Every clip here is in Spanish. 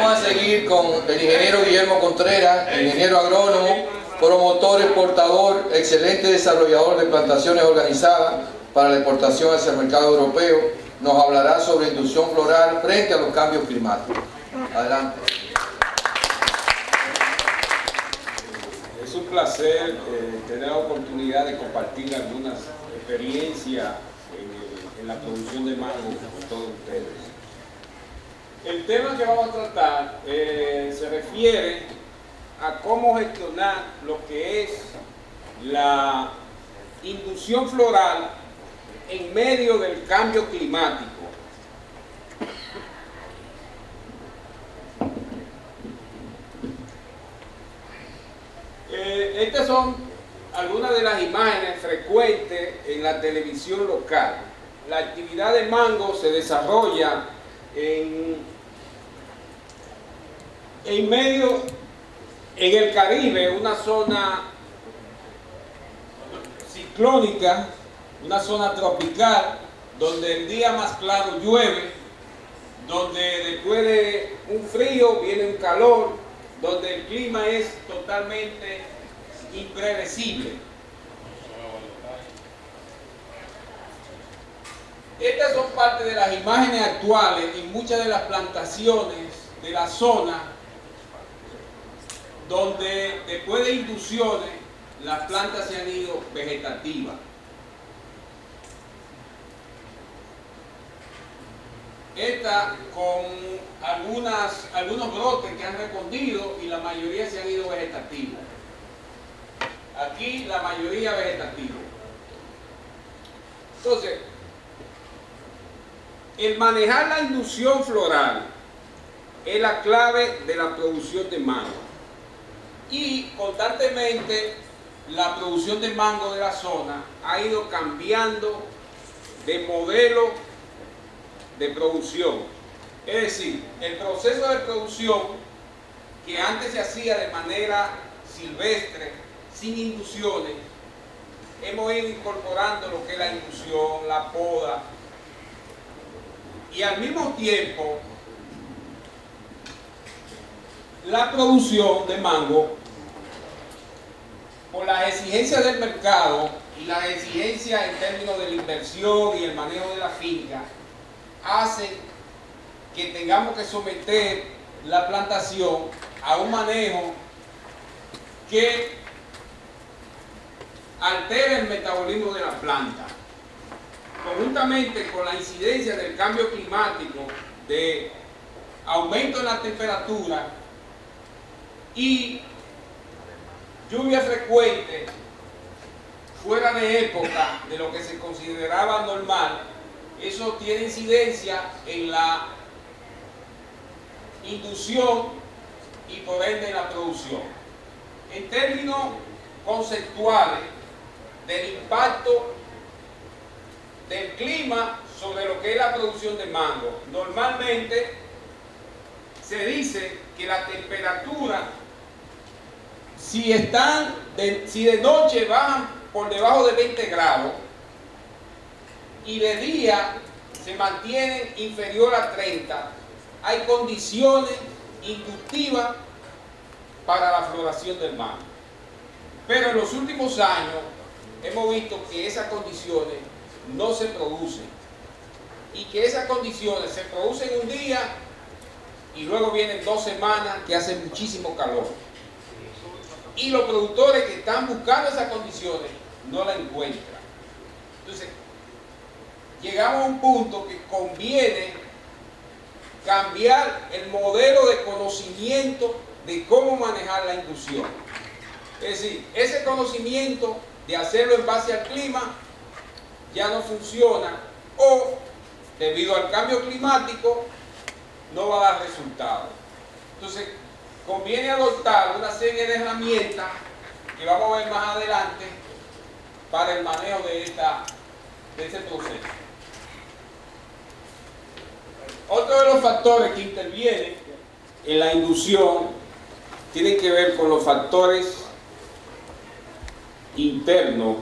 Vamos a seguir con el ingeniero Guillermo Contreras, ingeniero agrónomo, promotor, exportador, excelente desarrollador de plantaciones organizadas para la exportación hacia el mercado europeo. Nos hablará sobre inducción floral frente a los cambios climáticos. Adelante. Es un placer tener la oportunidad de compartir algunas experiencias en la producción de mango con todos ustedes. El tema que vamos a tratar se refiere a cómo gestionar lo que es la inducción floral en medio del cambio climático. Estas son algunas de las imágenes frecuentes en la televisión local. La actividad de mango se desarrolla en el Caribe, una zona ciclónica, una zona tropical, donde el día más claro llueve, donde después de un frío viene un calor, donde el clima es totalmente impredecible. Estas son parte de las imágenes actuales y muchas de las plantaciones de la zona donde después de inducciones las plantas se han ido vegetativas. Esta con algunos brotes que han respondido y la mayoría se han ido vegetativos. Aquí la mayoría vegetativo. Entonces, el manejar la inducción floral es la clave de la producción de mango. Y constantemente la producción de mango de la zona ha ido cambiando de modelo de producción. Es decir, el proceso de producción que antes se hacía de manera silvestre, sin inducciones, hemos ido incorporando lo que es la inducción, la poda, y al mismo tiempo la producción de mango, por las exigencias del mercado y las exigencias en términos de la inversión y el manejo de la finca, hace que tengamos que someter la plantación a un manejo que altera el metabolismo de la planta. Conjuntamente con la incidencia del cambio climático, de aumento en la temperatura y lluvia frecuente fuera de época de lo que se consideraba normal, eso tiene incidencia en la inducción y por ende en la producción. En términos conceptuales del impacto del clima sobre lo que es la producción de mango, normalmente se dice que la temperatura, si de noche bajan por debajo de 20 grados y de día se mantienen inferior a 30, hay condiciones inductivas para la floración del mango. Pero en los últimos años hemos visto que esas condiciones no se producen y que esas condiciones se producen un día y luego vienen 2 semanas que hace muchísimo calor. Y los productores que están buscando esas condiciones no las encuentran. Entonces, llegamos a un punto que conviene cambiar el modelo de conocimiento de cómo manejar la inducción. Es decir, ese conocimiento de hacerlo en base al clima ya no funciona, o debido al cambio climático no va a dar resultados. Entonces, conviene adoptar una serie de herramientas que vamos a ver más adelante para el manejo de ese proceso. Otro de los factores que intervienen en la inducción tiene que ver con los factores internos,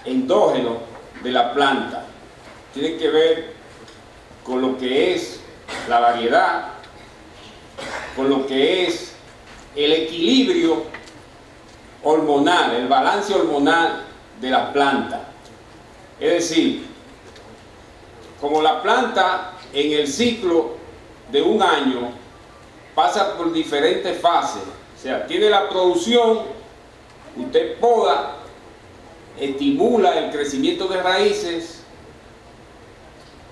endógenos de la planta. Tiene que ver con lo que es la variedad, con lo que es el equilibrio hormonal, el balance hormonal de la planta. Es decir, como la planta en el ciclo de un año pasa por diferentes fases, o sea, tiene la producción, usted poda, estimula el crecimiento de raíces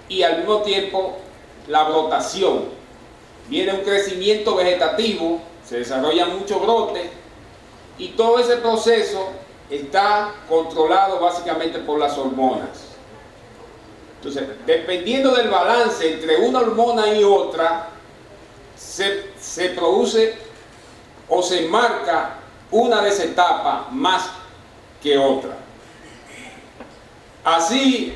y al mismo tiempo la brotación. Viene un crecimiento vegetativo, se desarrollan muchos brotes y todo ese proceso está controlado básicamente por las hormonas. Entonces, dependiendo del balance entre una hormona y otra, se produce o se marca una de esas etapas más que otra. Así,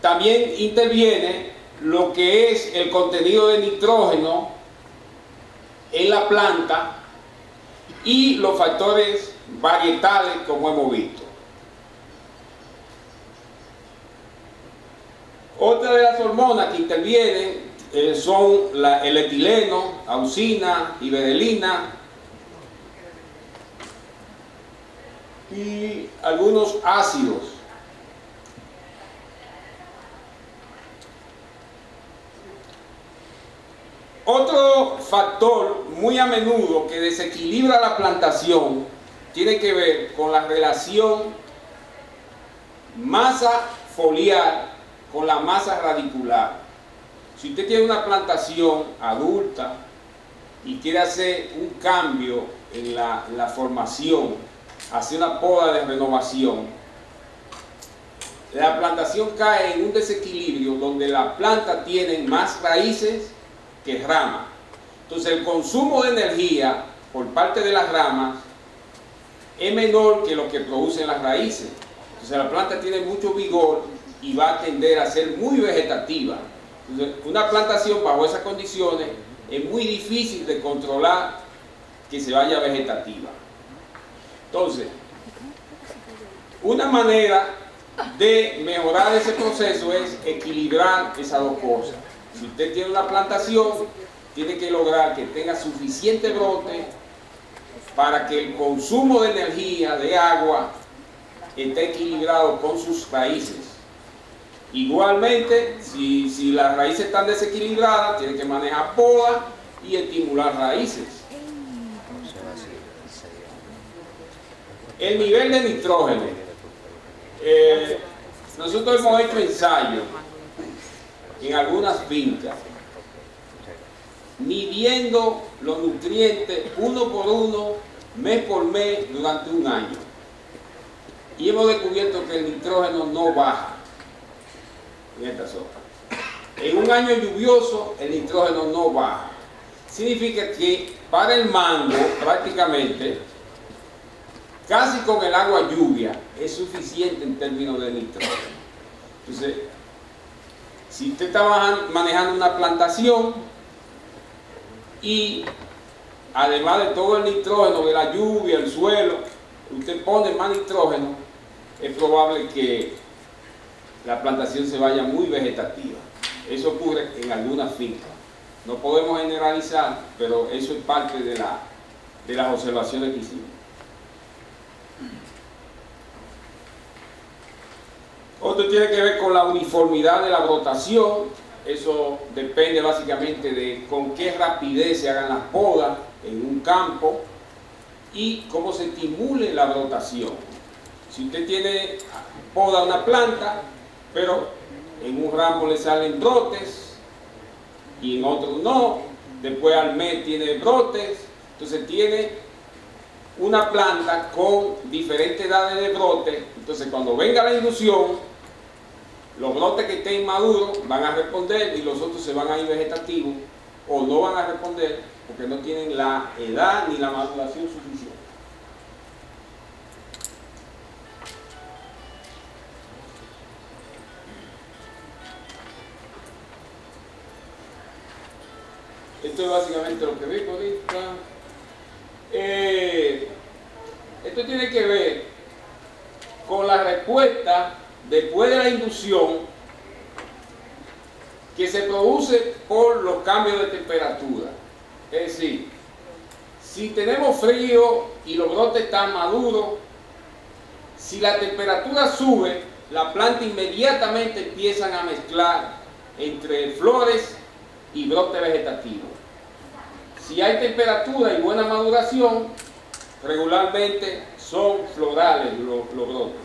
también interviene lo que es el contenido de nitrógeno en la planta y los factores varietales, como hemos visto. Otra de las hormonas que intervienen son el etileno, auxina, iberelina y algunos ácidos. Otro factor muy a menudo que desequilibra la plantación tiene que ver con la relación masa foliar con la masa radicular. Si usted tiene una plantación adulta y quiere hacer un cambio en la formación, hacer una poda de renovación, la plantación cae en un desequilibrio donde la planta tiene más raíces que ramas. Entonces el consumo de energía por parte de las ramas es menor que lo que producen las raíces. Entonces la planta tiene mucho vigor y va a tender a ser muy vegetativa. Entonces, una plantación bajo esas condiciones es muy difícil de controlar que se vaya vegetativa. Entonces, una manera de mejorar ese proceso es equilibrar esas dos cosas. Si usted tiene una plantación, tiene que lograr que tenga suficiente brote para que el consumo de energía, de agua, esté equilibrado con sus raíces. Igualmente, si las raíces están desequilibradas, tiene que manejar poda y estimular raíces. El nivel de nitrógeno. Nosotros hemos hecho ensayos en algunas fincas, midiendo los nutrientes uno por uno, mes por mes, durante un año. Y hemos descubierto que el nitrógeno no baja en esta zona. En un año lluvioso, el nitrógeno no baja. Significa que para el mango, prácticamente, casi con el agua lluvia, es suficiente en términos de nitrógeno. Entonces, si usted está manejando una plantación y además de todo el nitrógeno de la lluvia, el suelo, usted pone más nitrógeno, es probable que la plantación se vaya muy vegetativa. Eso ocurre en algunas fincas. No podemos generalizar, pero eso es parte de las observaciones que hicimos. Otro tiene que ver con la uniformidad de la brotación. Eso depende básicamente de con qué rapidez se hagan las podas en un campo y cómo se estimule la brotación. Si usted poda una planta, pero en un ramo le salen brotes y en otro no, después al mes tiene brotes, entonces tiene una planta con diferentes edades de brote. Entonces cuando venga la inducción, los brotes que estén maduros van a responder y los otros se van a ir vegetativos o no van a responder porque no tienen la edad ni la maduración suficiente. Esto es básicamente lo que vi ahorita. Esto tiene que ver con la respuesta después de la inducción que se produce por los cambios de temperatura. Es decir, si tenemos frío y los brotes están maduros, si la temperatura sube, la planta inmediatamente empiezan a mezclar entre flores y brotes vegetativos. Si hay temperatura y buena maduración, regularmente son florales los brotes.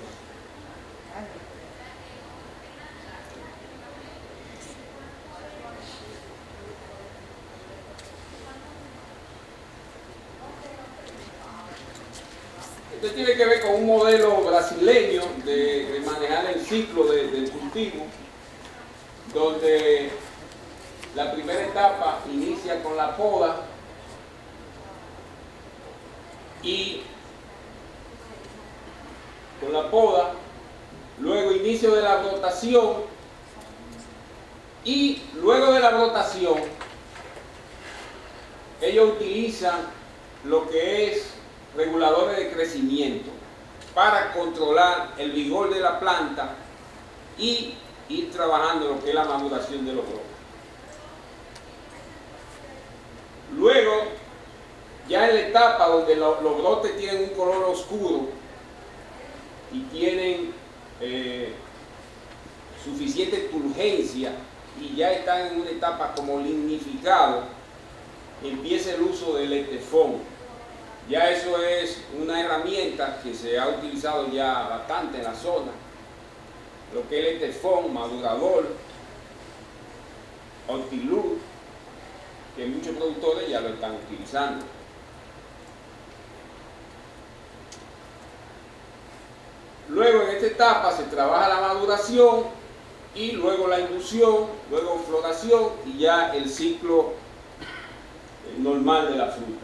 Esto tiene que ver con un modelo brasileño de manejar el ciclo del cultivo, donde la primera etapa inicia con la poda luego inicio de la brotación y luego de la brotación ellos utilizan lo que es reguladores de crecimiento para controlar el vigor de la planta y ir trabajando lo que es la maduración de los brotes. Luego, ya en la etapa donde los brotes tienen un color oscuro y tienen suficiente turgencia y ya están en una etapa como lignificado, empieza el uso del Etefón. Ya eso es una herramienta que se ha utilizado ya bastante en la zona, lo que es el Etefón, madurador, Optiluz, que muchos productores ya lo están utilizando. Luego en esta etapa se trabaja la maduración y luego la inducción, luego floración y ya el ciclo normal de la fruta.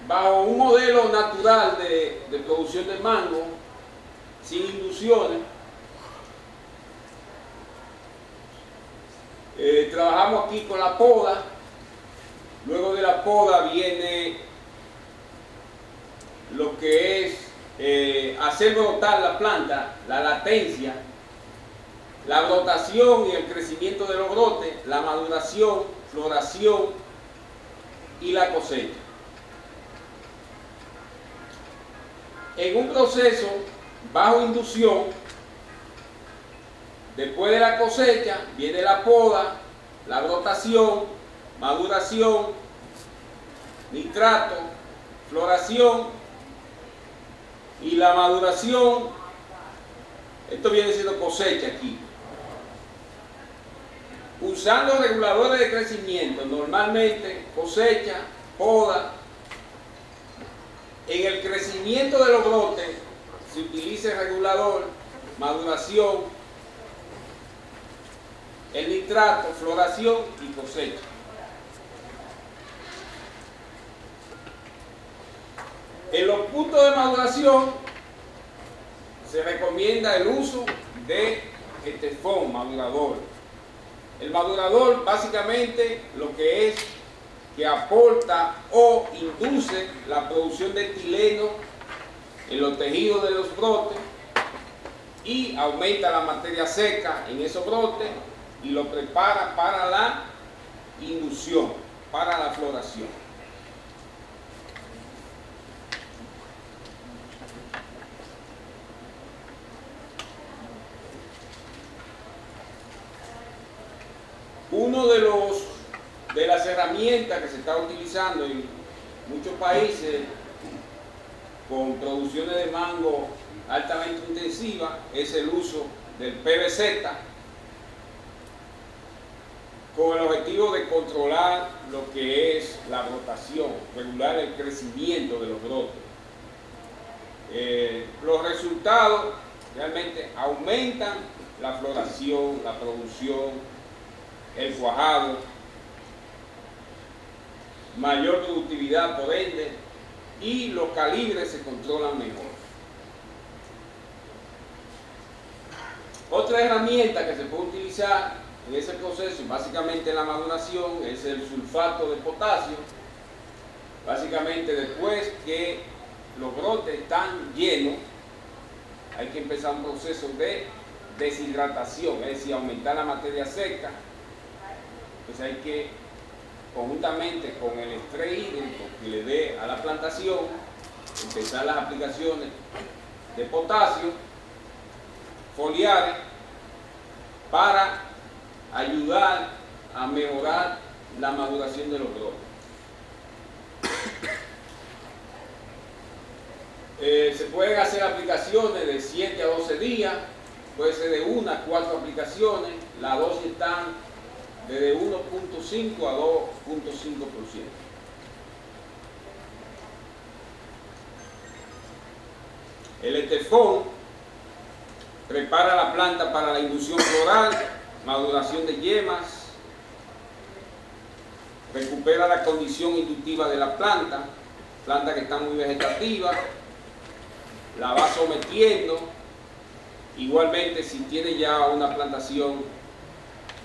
Bajo un modelo natural de producción de mango, sin inducciones, trabajamos aquí con la poda. Luego de la poda viene lo que es hacer brotar la planta, la latencia, la brotación y el crecimiento de los brotes, la maduración, floración y la cosecha. En un proceso bajo inducción, después de la cosecha, viene la poda, la brotación, maduración, nitrato, floración y la maduración. Esto viene siendo cosecha aquí. Usando reguladores de crecimiento, normalmente cosecha, poda. En el crecimiento de los brotes se utiliza el regulador, maduración, el nitrato, floración y cosecha. En los puntos de maduración se recomienda el uso de Etefón, madurador. El madurador básicamente lo que es que aporta o induce la producción de etileno en los tejidos de los brotes y aumenta la materia seca en esos brotes y lo prepara para la inducción, para la floración. Uno de las herramientas que se está utilizando en muchos países con producciones de mango altamente intensivas es el uso del PVZ con el objetivo de controlar lo que es la brotación, regular el crecimiento de los brotes. Los resultados realmente aumentan la floración, la producción, el cuajado, mayor productividad por ende y los calibres se controlan mejor. Otra herramienta que se puede utilizar en ese proceso, básicamente en la maduración, es el sulfato de potasio. Básicamente después que los brotes están llenos, hay que empezar un proceso de deshidratación, es decir, aumentar la materia seca. Entonces hay que, conjuntamente con el estrés hídrico que le dé a la plantación, empezar las aplicaciones de potasio foliares para ayudar a mejorar la maduración de los brotes. Se pueden hacer aplicaciones de 7 a 12 días, puede ser de 1 a 4 aplicaciones, la dosis está desde 1.5 a 2.5%. El Etefón prepara la planta para la inducción floral, maduración de yemas, recupera la condición inductiva de la planta que está muy vegetativa, la va sometiendo. Igualmente, si tiene ya una plantación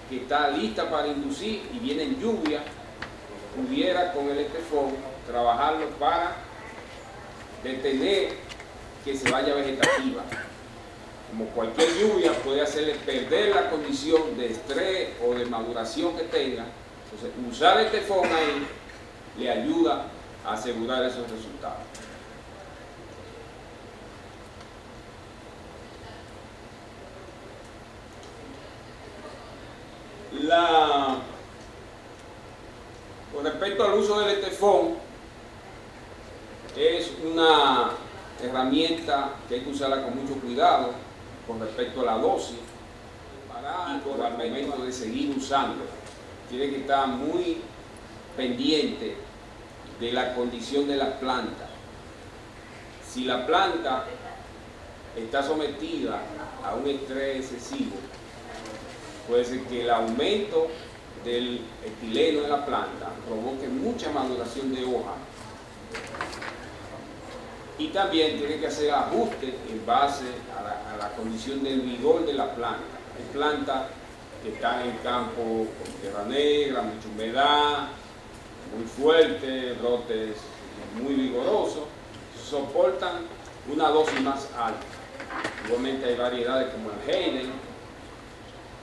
que está lista para inducir y viene en lluvia, pudiera con el Etefón trabajarlo para detener que se vaya vegetativa. Como cualquier lluvia puede hacerle perder la condición de estrés o de maduración que tenga. Entonces, usar el Etefón ahí le ayuda a asegurar esos resultados. Con respecto al uso del Etefón, es una herramienta que hay que usarla con mucho cuidado con respecto a la dosis y con el momento de seguir usando. Tiene que estar muy pendiente de la condición de la planta. Si la planta está sometida a un estrés excesivo, puede ser que el aumento del etileno en la planta provoque mucha maduración de hoja. Y también tiene que hacer ajustes en base a la condición del vigor de la planta. Hay plantas que están en campo con tierra negra, mucha humedad, muy fuerte, brotes muy vigorosos, soportan una dosis más alta. Igualmente hay variedades como el Hayden,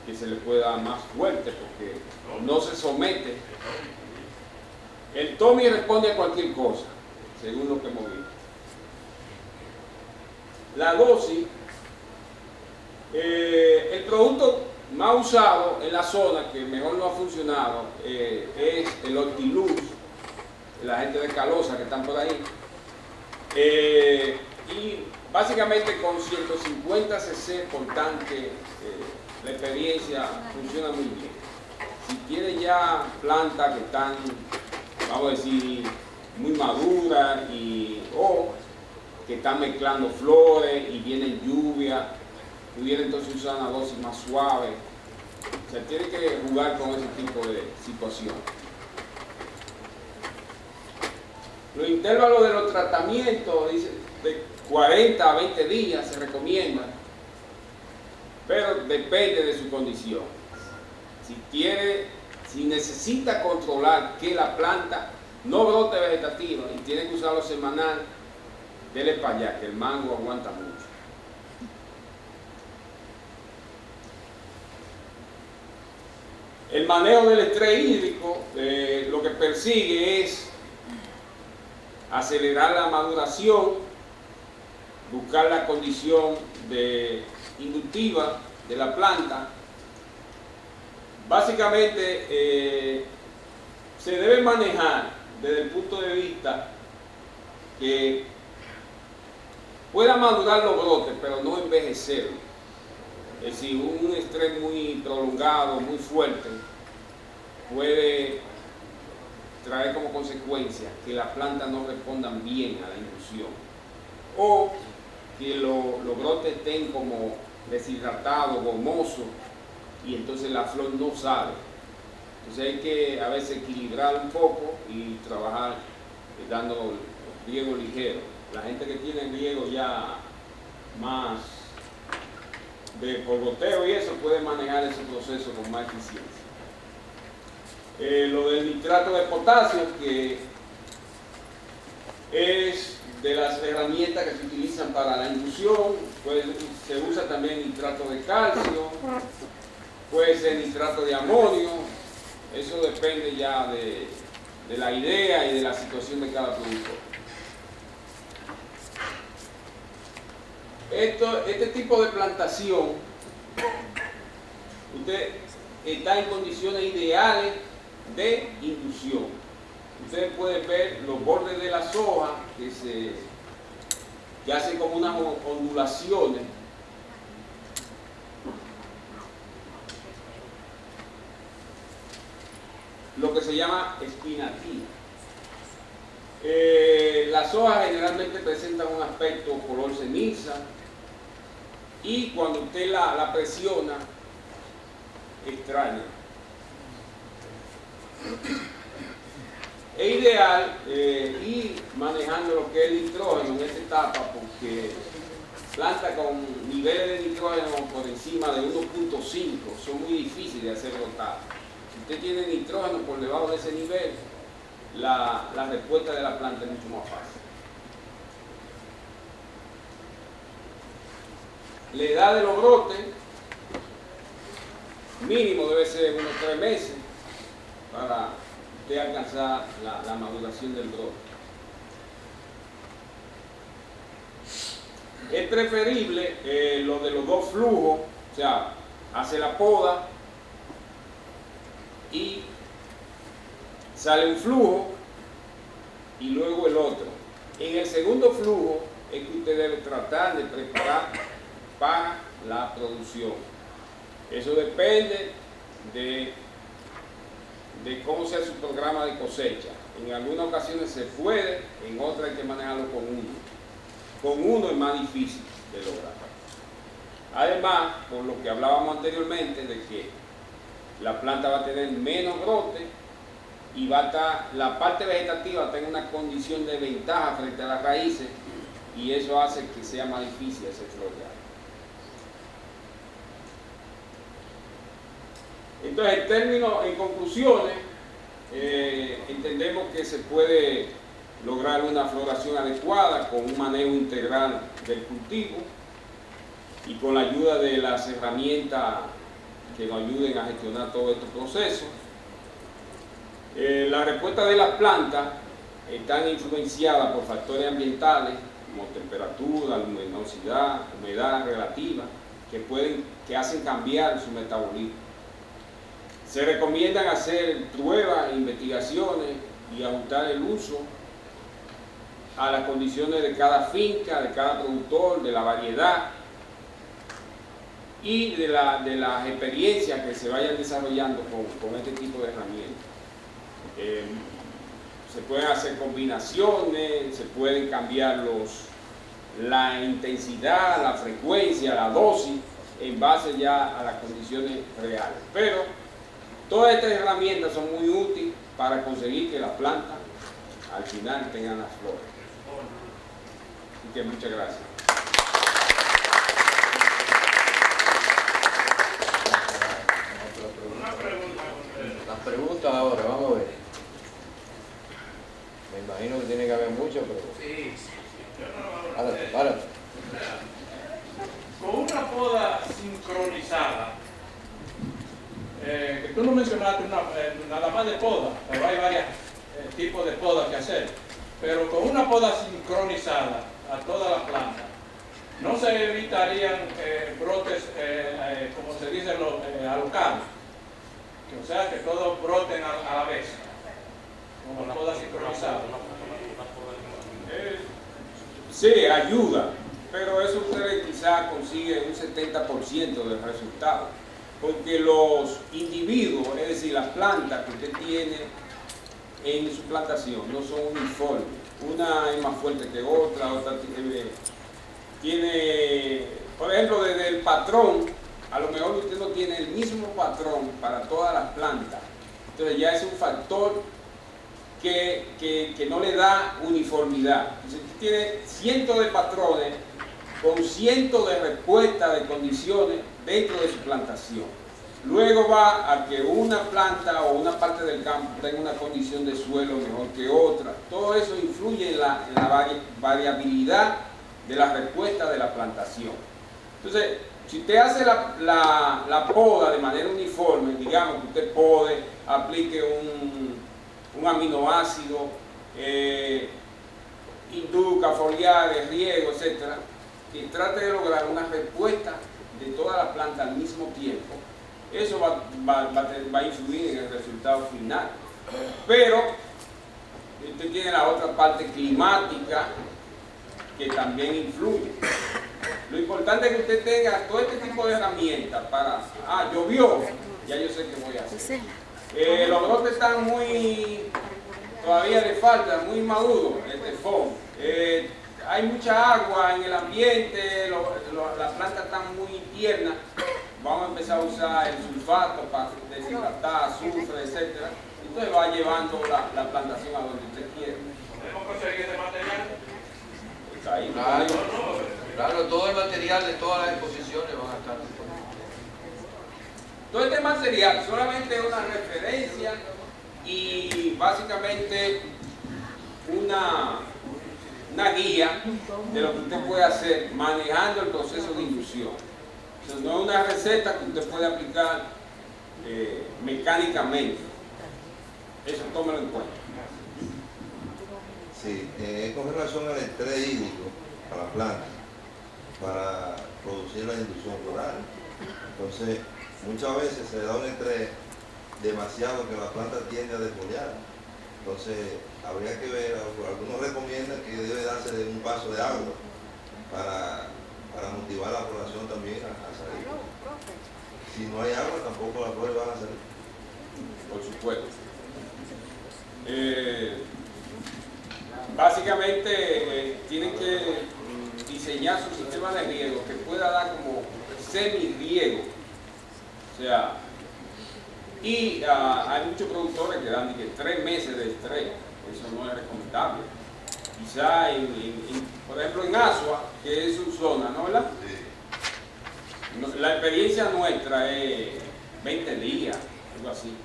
que se le puede dar más fuerte porque no se somete. El Tommy responde a cualquier cosa, según lo que hemos visto. La dosis, el producto más usado en la zona, que mejor no ha funcionado, es el Optiluz, la gente de Calosa que están por ahí. Y básicamente con 150 cc por tanque, la experiencia funciona muy bien. Si tiene ya plantas que están, vamos a decir, muy maduras o que están mezclando flores y viene lluvia, pudiera entonces usar una dosis más suave. O sea, tiene que jugar con ese tipo de situación. Los intervalos de los tratamientos, dice, de 40 a 20 días se recomiendan, pero depende de su condición. Si necesita controlar que la planta no brote vegetativa y tiene que usarlo semanal, dele para allá, que el mango aguanta mucho. El manejo del estrés hídrico lo que persigue es acelerar la maduración, buscar la condición inductiva de la planta. Básicamente se debe manejar desde el punto de vista que pueda madurar los brotes, pero no envejecerlos. Es decir, un estrés muy prolongado, muy fuerte, puede traer como consecuencia que las plantas no respondan bien a la inducción, o que los brotes estén como deshidratados, gomosos, y entonces la flor no sale. Entonces hay que a veces equilibrar un poco y trabajar dando riego ligero. La gente que tiene riego ya más por goteo y eso puede manejar ese proceso con más eficiencia. Lo del nitrato de potasio, que es de las herramientas que se utilizan para la inducción, pues se usa también nitrato de calcio, puede ser nitrato de amonio, eso depende ya de la idea y de la situación de cada productor. Este tipo de plantación, usted está en condiciones ideales de inducción. Ustedes pueden ver los bordes de las hojas que hacen como unas ondulaciones. Lo que se llama espinatina. Las hojas generalmente presentan un aspecto color ceniza y cuando usted la presiona, extraña. Es ideal ir manejando lo que es el nitrógeno en esta etapa, porque plantas con niveles de nitrógeno por encima de 1.5 son muy difíciles de hacer brotar. Si usted tiene nitrógeno por debajo de ese nivel, la respuesta de la planta es mucho más fácil. La edad de los brotes mínimo debe ser unos 3 meses para usted alcanzar la maduración del brote. Es preferible lo de los dos flujos, o sea, hace la poda y sale un flujo y luego el otro. En el segundo flujo es que usted debe tratar de preparar para la producción. Eso depende de cómo sea su programa de cosecha. En algunas ocasiones se puede, en otras hay que manejarlo con uno. Con uno es más difícil de lograr. Además, por lo que hablábamos anteriormente, de que la planta va a tener menos brote y la parte vegetativa tenga una condición de ventaja frente a las raíces, y eso hace que sea más difícil hacer florear. Entonces, en conclusiones, entendemos que se puede lograr una floración adecuada con un manejo integral del cultivo y con la ayuda de las herramientas que nos ayuden a gestionar todo este proceso. La respuesta de las plantas están influenciadas por factores ambientales como temperatura, luminosidad, humedad relativa, que hacen cambiar su metabolismo. Se recomiendan hacer pruebas e investigaciones y ajustar el uso a las condiciones de cada finca, de cada productor, de la variedad y de las experiencias que se vayan desarrollando con este tipo de herramientas. Se pueden hacer combinaciones, se pueden cambiar la intensidad, la frecuencia, la dosis, en base ya a las condiciones reales. Pero todas estas herramientas son muy útiles para conseguir que las plantas al final tengan las flores. Así que muchas gracias. Las preguntas ahora, vamos a ver. Me imagino que tiene que haber muchas, pero... Sí. Párate. Con una poda sincronizada, que tú no mencionaste nada más de poda, pero hay varios tipos de poda que hacer. Pero con una poda sincronizada a toda la planta, no se evitarían brotes, como se dice, alocados. O sea, que todos broten a la vez, con la poda sincronizada. Sí, ayuda, pero eso ustedes quizás consiguen un 70% del resultado, porque los individuos, es decir, las plantas que usted tiene en su plantación no son uniformes. Una es más fuerte que otra tiene, por ejemplo, desde el patrón, a lo mejor usted no tiene el mismo patrón para todas las plantas. Entonces ya es un factor que no le da uniformidad. Entonces usted tiene cientos de patrones con cientos de respuestas de condiciones dentro de su plantación. luego va a que una planta o una parte del campo tenga una condición de suelo mejor que otra. Todo eso influye en la variabilidad de la respuesta de la plantación. Entonces, si usted hace la poda de manera uniforme, digamos que usted pode, aplique un aminoácido, induzca, foliares, riego, etc., y trate de lograr una respuesta de toda la planta al mismo tiempo, eso va a influir en el resultado final. Pero usted tiene la otra parte climática que también influye. Lo importante es que usted tenga todo este tipo de herramientas para, llovió, ya yo sé qué voy a hacer. Los brotes están todavía le falta, muy maduros, hay mucha agua en el ambiente, las plantas están muy tiernas, vamos a empezar a usar el sulfato para deshidratar, azufre, etc. Entonces va llevando la plantación a donde usted quiere. ¿Podemos conseguir este material? Está ahí. Claro, todo el material de todas las exposiciones van a estar disponibles. Todo este material solamente es una referencia y básicamente una guía de lo que usted puede hacer manejando el proceso de inducción. Entonces, no es una receta que usted puede aplicar mecánicamente. Eso tómelo en cuenta. Sí, con relación al estrés hídrico a la planta para producir la inducción floral. Entonces, muchas veces se da un estrés demasiado que la planta tiende a desfoliar. Entonces, habría que ver, algunos recomiendan que debe darse un vaso de agua para motivar la floración también a salir. Si no hay agua, tampoco las flores van a salir. Por supuesto. Básicamente, tienen que diseñar su sistema de riego que pueda dar como semi-riego. O sea, y hay muchos productores que dan 3 meses de estrés. Eso no es recomendable. Quizá, por ejemplo, en Asua, que es su zona, ¿no, verdad? Sí. La experiencia nuestra es 20 días, algo así.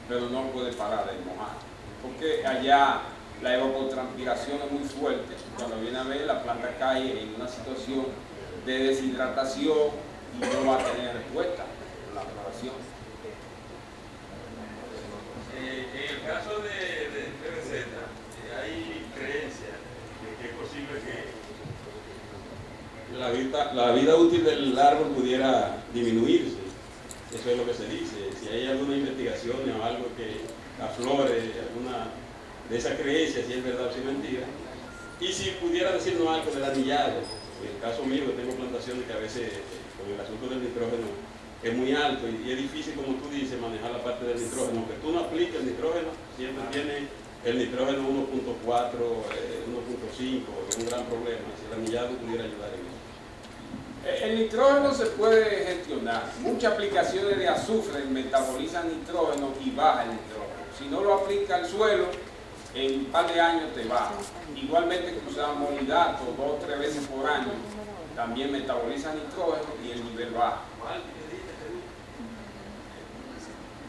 Pero no puede parar de mojar. Porque allá la evapotranspiración es muy fuerte. Cuando viene a ver, la planta cae en una situación de deshidratación y no va a tener respuesta a la floración. En el caso de receta, hay creencia de que es posible que la vida útil del árbol pudiera disminuirse. Eso es lo que se dice. Si hay alguna investigación o algo que aflore alguna de esas creencias, si es verdad o si es mentira. Y si pudiera decirnos algo del anillado. En el caso mío, que tengo plantaciones que a veces, con el asunto del nitrógeno, es muy alto y es difícil, como tú dices, manejar la parte del nitrógeno. Aunque tú no apliques el nitrógeno, siempre tiene el nitrógeno 1.4, 1.5, es un gran problema. Si el anillado pudiera ayudar en eso. El nitrógeno se puede gestionar. Muchas aplicaciones de azufre metabolizan nitrógeno y baja el nitrógeno. Si no lo aplica al suelo, en un par de años te baja. Igualmente que usamos molidato 2 o 3 veces por año, también metaboliza nitrógeno y el nivel baja.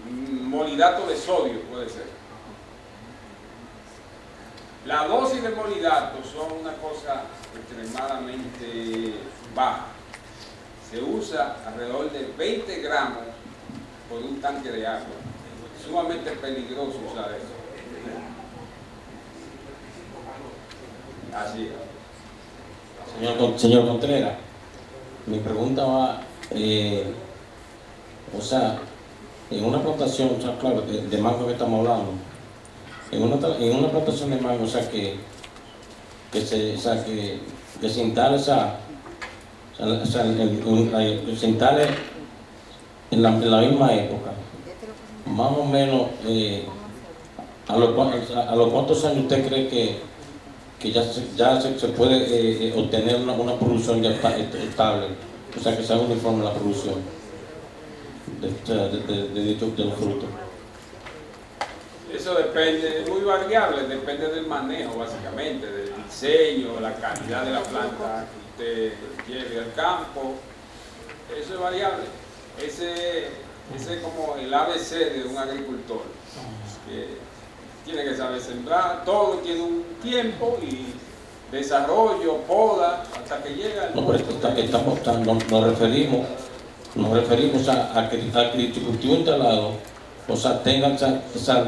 Molidato de sodio puede ser. La dosis de molidato son una cosa extremadamente baja. Se usa alrededor de 20 gramos por un tanque de agua. Es sumamente peligroso usar eso. Así es. Señor Contreras, mi pregunta va, o sea, en una plantación, o sea, claro, de mango que estamos hablando, en una plantación de mango, o sea, que se instale se instale en la misma época, más o menos, a los cuántos años usted cree que ya se puede obtener una producción ya estable, o sea, que sea uniforme la producción de los frutos? Eso depende, es muy variable, depende del manejo básicamente, del diseño, la calidad de la planta que usted lleve al campo. Eso es variable. Ese es como el ABC de un agricultor, que tiene que saber sembrar, todo tiene un tiempo y desarrollo, poda, hasta que llega el No, pero nos referimos a que el cultivo instalado, o sea, tengan, o sea,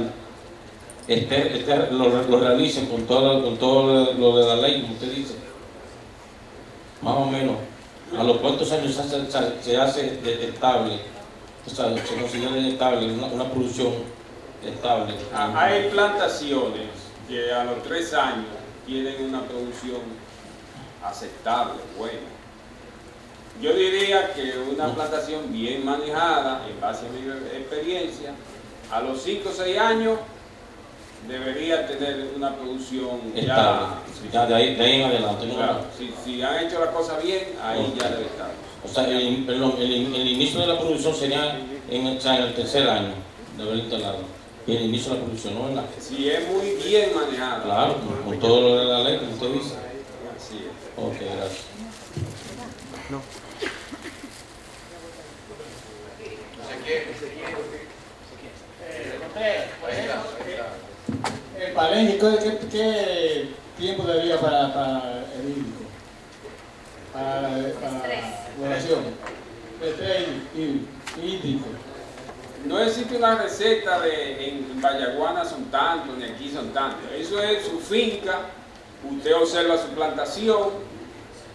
lo realicen con todo lo de la ley, como usted dice. Más o menos, a los cuantos años se hace estable, o sea, se considera estable, una producción estable. Hay plantaciones que a los 3 años tienen una producción aceptable, buena. Yo diría que una plantación bien manejada, en base a mi experiencia, a los 5 o 6 años debería tener una producción ya de ahí en adelante. ¿No? Claro, si han hecho la cosa bien, ahí ya debe estar. O sea, el inicio de la producción sería en el 3er año de haber instalado. Y el inicio de la producción, ¿no? ¿Verdad? Si es muy bien manejada. Claro, con todo lo de la ley, como usted dice. Así es. Ok, gracias. El Palenque, ¿qué tiempo daría para el hídrico? Para la población. Estrés hídrico. No existe una receta de en Vallaguana son tantos, ni aquí son tantos. Eso es su finca, usted observa su plantación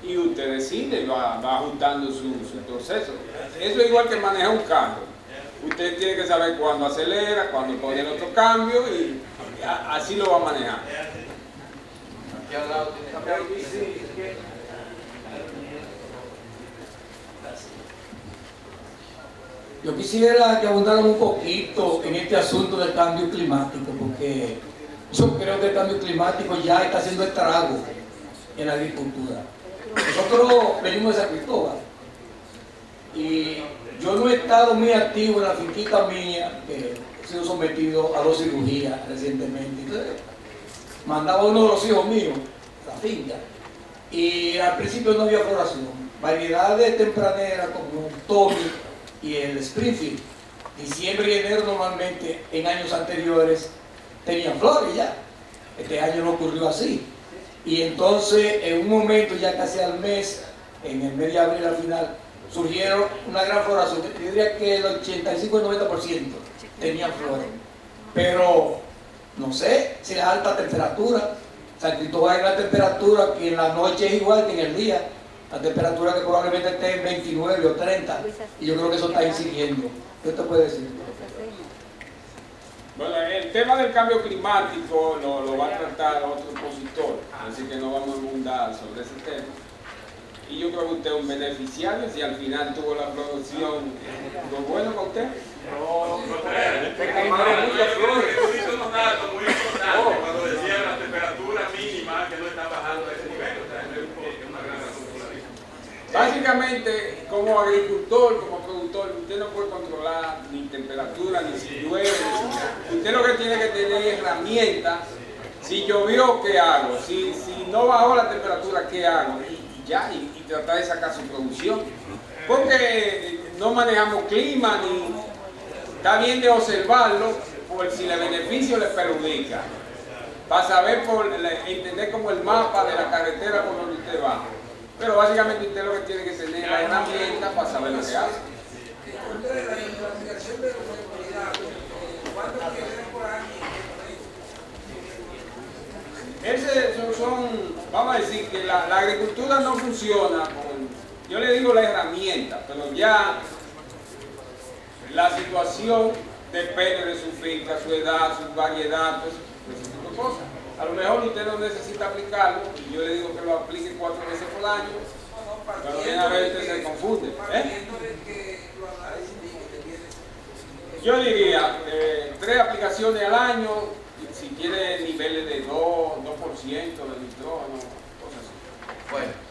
y usted decide y va ajustando su proceso. Eso es igual que manejar un carro. Usted tiene que saber cuándo acelera, cuándo pone el otro cambio y así lo va a manejar. Aquí al lado tiene Yo quisiera que abundaran un poquito en este asunto del cambio climático, porque yo creo que el cambio climático ya está haciendo estragos en la agricultura. Nosotros venimos de San Cristóbal y yo no he estado muy activo en la finquita mía, que he sido sometido a 2 cirugías recientemente. Entonces, mandaba uno de los hijos míos a la finca y al principio no había floración. Variedades tempraneras como Tommy y el Springfield, diciembre y enero normalmente en años anteriores tenían flores ya. Este año no ocurrió así. Y entonces en un momento ya casi al mes, en el mes de abril al final, surgieron una gran floración. Yo diría que el 85 y 90% tenían flores. Pero no sé si la alta temperatura, San Cristóbal es la temperatura que en la noche es igual que en el día. La temperatura que probablemente esté en 29 o 30, y yo creo que eso está incidiendo. ¿Qué te puede decir? Bueno, el tema del cambio climático lo va a tratar otro expositor, así que no vamos a abundar sobre ese tema. Y yo creo que usted es un beneficiario, si al final tuvo la producción, ¿lo bueno para usted? No, tú dices unos datos muy importantes cuando decía la temperatura mínima que no está bajando a ese nivel, o sea, es una gran razón por la misma. Básicamente, como agricultor, como productor, usted no puede controlar ni temperatura, ni si llueve, usted lo que tiene que tener es herramientas. Si llovió, ¿qué hago? Si no bajó la temperatura, ¿qué hago? Y tratar de sacar su producción. Porque no manejamos clima, ni está bien de observarlo, por si le beneficia o le perjudica. Para saber, entender como el mapa de la carretera por donde usted va. Pero básicamente usted lo que tiene que tener la herramienta para saber lo que hace. Vamos a decir que la agricultura no funciona yo le digo la herramienta, pero ya la situación depende de su finca, su edad, su variedad, todo ese tipo de cosas. A lo mejor usted no necesita aplicarlo, y yo le digo que lo aplique 4 veces por año, pero viene a ver usted se confunde. Yo diría 3 aplicaciones al año, si tiene niveles de 2% de nitrógeno, cosas así. Bueno.